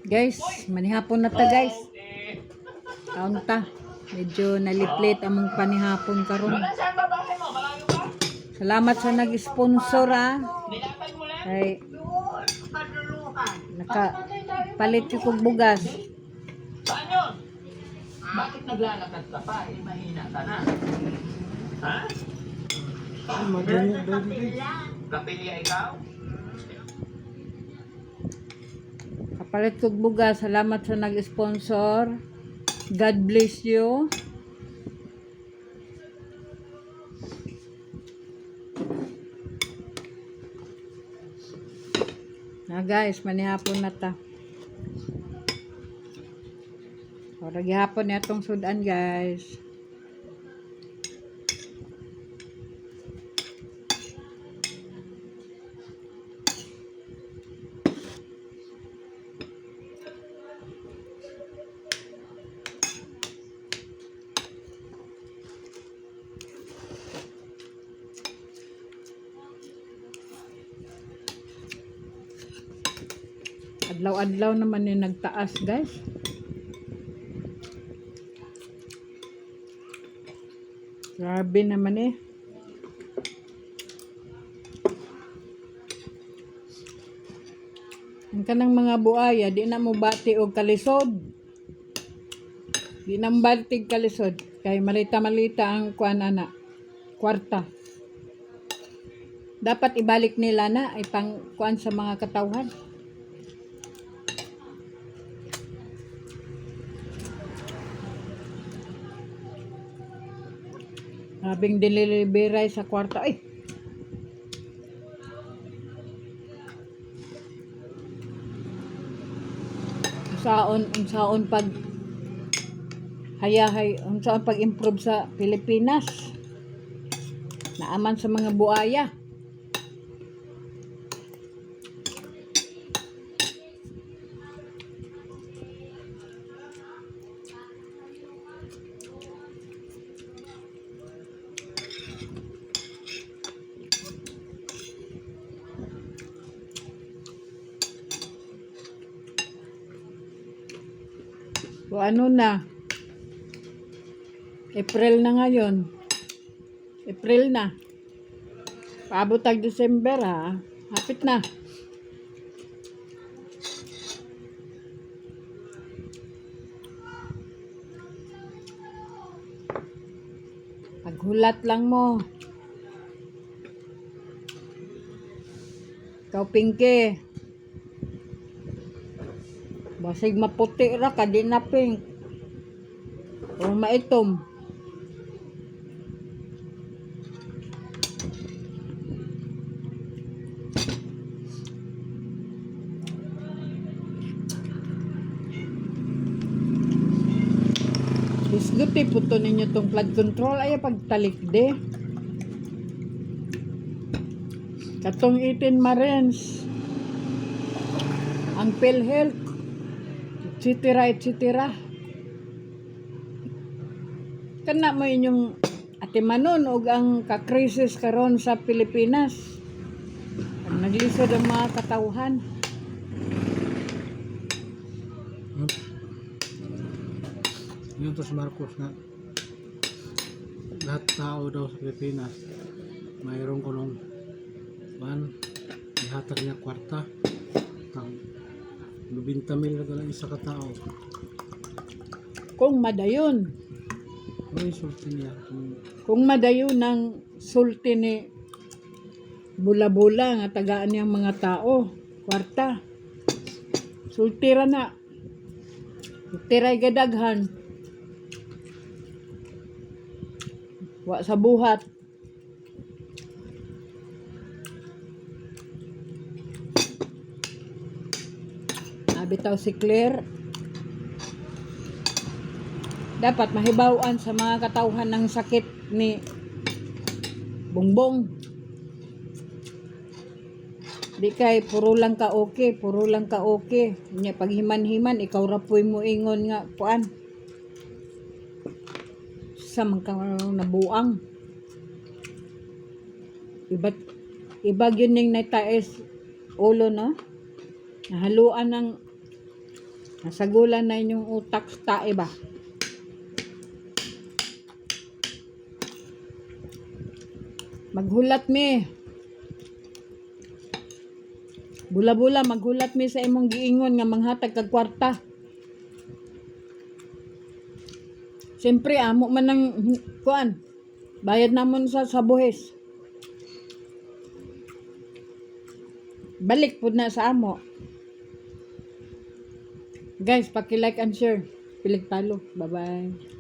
Guys, manihapon na ta guys. Kaon ta. Medyo naliplit among panihapon karon. Salamat sa nag-sponsor Ay palit ko kog bugas. Saan yun? Bakit naglalakad ka pa? Eh, mahina ka na. Ha? Kapilya ikaw? Kapalit kog bugas. Salamat sa nag-sponsor. God bless you. Na guys, manihapon na ta. Ora gihapon na itong sudan guys. Adlaw-adlaw naman yung nagtaas guys. Grabe naman eh. Ang kanang mga buaya, di na mo bati og kalisod. Di na mo bati kalisod. Kay malita-malita ang kuan ana. Kwarta. Dapat ibalik nila na ay pang kuan sa mga katawhan. Habing delivery sa kwarta. Ay! Unsaon pag hayahay, unsaon pag improve sa Pilipinas. Naaman sa mga buaya. O ano na? April na ngayon. April na. Paabot tag December ha. Hapit na. Paghulat lang mo. Ikaw Pinky. Basig maputi ra ka di na pink. O maitom. Isguti puto ninyo tong flood control ay pagtalikde. Katong 18 Marines. Ang PhilHealth etc. Kana mo inyong atimanon og ang kakrisis karon sa Pilipinas. Ang naglisod ang mga katawhan. Yun to si Marcos na lahat tao daw sa Pilipinas mayroong kulong ihatag niya kwarta tang 20 mil na lang isa katao Kung madayon. ay sulti niya Kung madayon ng sulti ni bula-bula nga tagaan niyang mga tao. Kwarta. Sultira na. Sultiray gadaghan. Wa sa buhat. Bitaw si Claire. Dapat mahibawan sa mga katawhan ng sakit ni Bongbong. Di kay puro lang ka okay. Nya pag himan-himan ikaw rapoy mo ingon nga kuan. Sa man ka nabuang. Iba gyud ning nataes ulo no. Nahaluan ng Nasagulan na inyong utak sa tae ba? Maghulat mi. Bula-bula maghulat mi sa imong giingon nga manghatag kag kwarta. Siyempre amo man ng kuan. Bayad namon sa buhis. Balik pud na sa amo. Guys, paki-like and share. Pilig talo. Bye-bye.